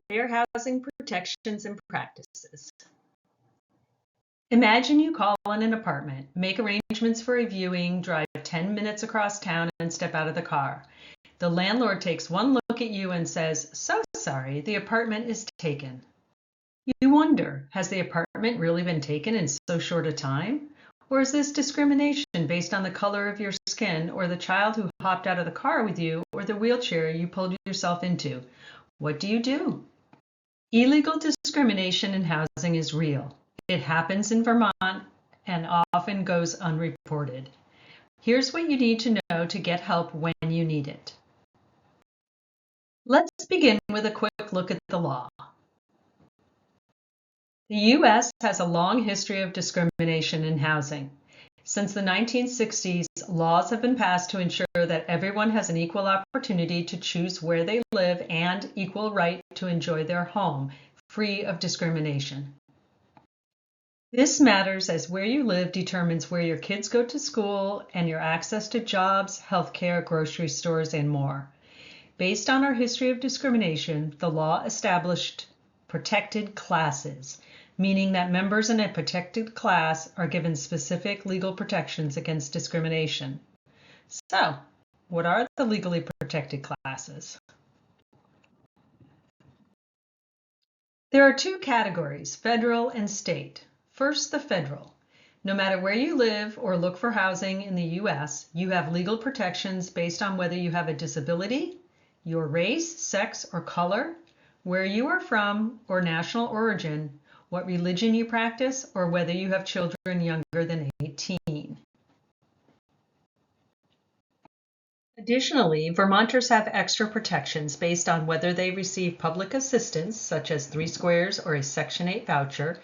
Fair housing protections and practices. Imagine you call on an apartment, make arrangements for a viewing, drive 10 minutes across town, and step out of the car. The landlord takes one look at you and says, "So sorry, the apartment is taken." You wonder, has the apartment really been taken in so short a time? Or is this discrimination based on the color of your skin, or the child who hopped out of the car with you, or the wheelchair you pulled yourself into? What do you do? Illegal discrimination in housing is real. It happens in Vermont and often goes unreported. Here's what you need to know to get help when you need it. Let's begin with a quick look at the law. The U.S. has a long history of discrimination in housing. Since the 1960s, laws have been passed to ensure that everyone has an equal opportunity to choose where they live and equal right to enjoy their home, free of discrimination. This matters as where you live determines where your kids go to school and your access to jobs, healthcare, grocery stores, and more. Based on our history of discrimination, the law established protected classes, meaning that members in a protected class are given specific legal protections against discrimination. So, what are the legally protected classes? There are two categories, federal and state. First, the federal. No matter where you live or look for housing in the U.S., you have legal protections based on whether you have a disability, your race, sex, or color, where you are from or national origin, what religion you practice, or whether you have children younger than 18. Additionally, Vermonters have extra protections based on whether they receive public assistance, such as 3 squares or a Section 8 voucher,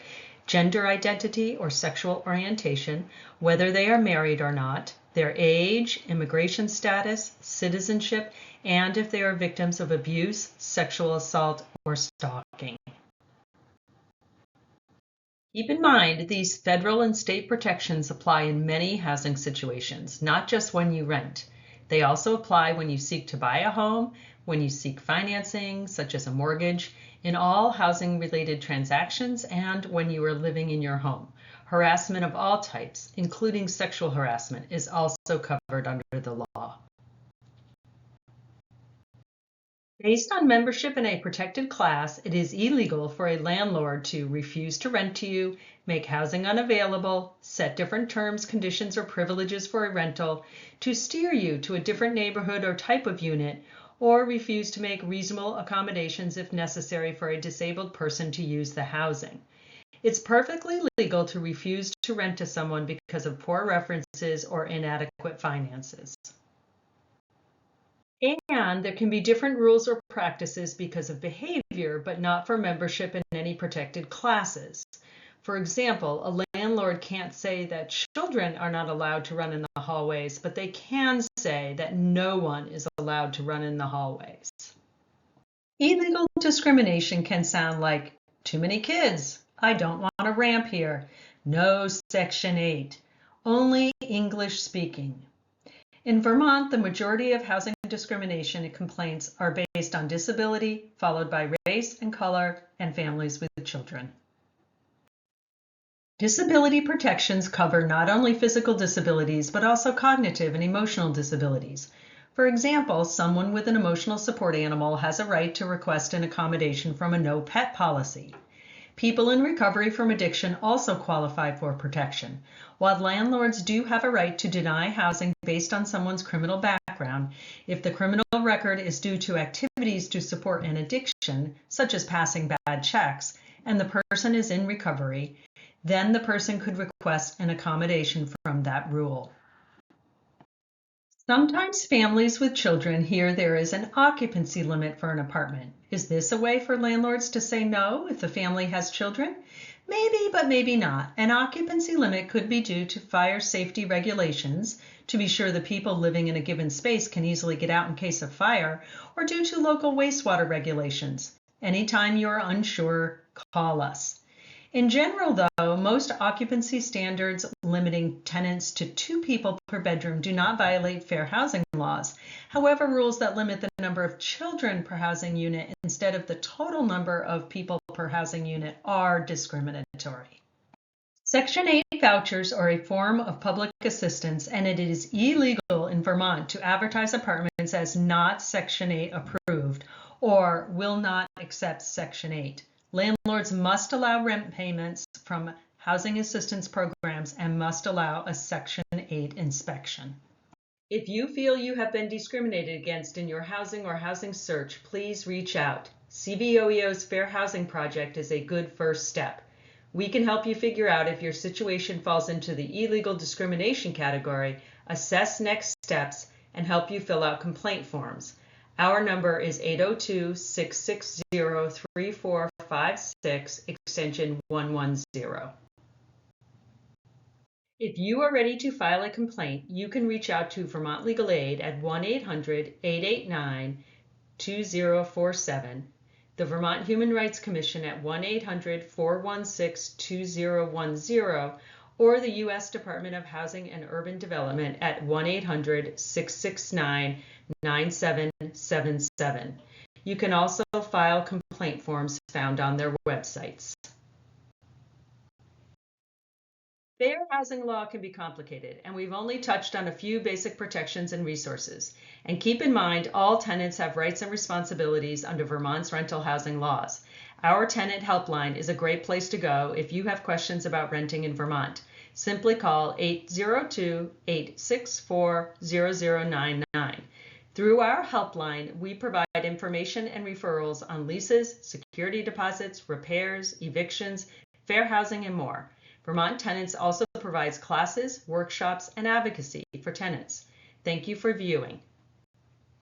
gender identity or sexual orientation, whether they are married or not, their age, immigration status, citizenship, and if they are victims of abuse, sexual assault, or stalking. Keep in mind, these federal and state protections apply in many housing situations, not just when you rent. They also apply when you seek to buy a home, when you seek financing, such as a mortgage, in all housing-related transactions, and when you are living in your home. Harassment of all types, including sexual harassment, is also covered under the law. Based on membership in a protected class, it is illegal for a landlord to refuse to rent to you, make housing unavailable, set different terms, conditions, or privileges for a rental, to steer you to a different neighborhood or type of unit, or refuse to make reasonable accommodations if necessary for a disabled person to use the housing. It's perfectly legal to refuse to rent to someone because of poor references or inadequate finances. And there can be different rules or practices because of behavior, but not for membership in any protected classes. For example, a landlord can't say that children are not allowed to run in the hallways, but they can say that no one is allowed to run in the hallways. Illegal discrimination can sound like, too many kids, I don't want a ramp here, no Section 8, only English speaking. In Vermont, the majority of housing discrimination complaints are based on disability, followed by race and color, and families with children. Disability protections cover not only physical disabilities, but also cognitive and emotional disabilities. For example, someone with an emotional support animal has a right to request an accommodation from a no pet policy. People in recovery from addiction also qualify for protection. While landlords do have a right to deny housing based on someone's criminal background, if the criminal record is due to activities to support an addiction, such as passing bad checks, and the person is in recovery, then the person could request an accommodation from that rule. Sometimes families with children hear there is an occupancy limit for an apartment. Is this a way for landlords to say no if the family has children? Maybe, but maybe not. An occupancy limit could be due to fire safety regulations, to be sure the people living in a given space can easily get out in case of fire, or due to local wastewater regulations. Anytime you're unsure, call us. In general, though, most occupancy standards limiting tenants to 2 people per bedroom do not violate fair housing laws. However, rules that limit the number of children per housing unit instead of the total number of people per housing unit are discriminatory. Section 8 vouchers are a form of public assistance, and it is illegal in Vermont to advertise apartments as not Section 8 approved or will not accept Section 8. Landlords must allow rent payments from housing assistance programs and must allow a Section 8 inspection. If you feel you have been discriminated against in your housing or housing search, please reach out. CVOEO's Fair Housing Project is a good first step. We can help you figure out if your situation falls into the illegal discrimination category, assess next steps, and help you fill out complaint forms. Our number is 802-660-3456, extension 110. If you are ready to file a complaint, you can reach out to Vermont Legal Aid at 1-800-889-2047, the Vermont Human Rights Commission at 1-800-416-2010, or the U.S. Department of Housing and Urban Development at 1-800-669-9777. You can also file complaint forms found on their websites. Fair housing law can be complicated, and we've only touched on a few basic protections and resources. And keep in mind, all tenants have rights and responsibilities under Vermont's rental housing laws. Our tenant helpline is a great place to go if you have questions about renting in Vermont. Simply call 802-864-0099. Through our helpline, we provide information and referrals on leases, security deposits, repairs, evictions, fair housing, and more. Vermont Tenants also provides classes, workshops, and advocacy for tenants. Thank you for viewing.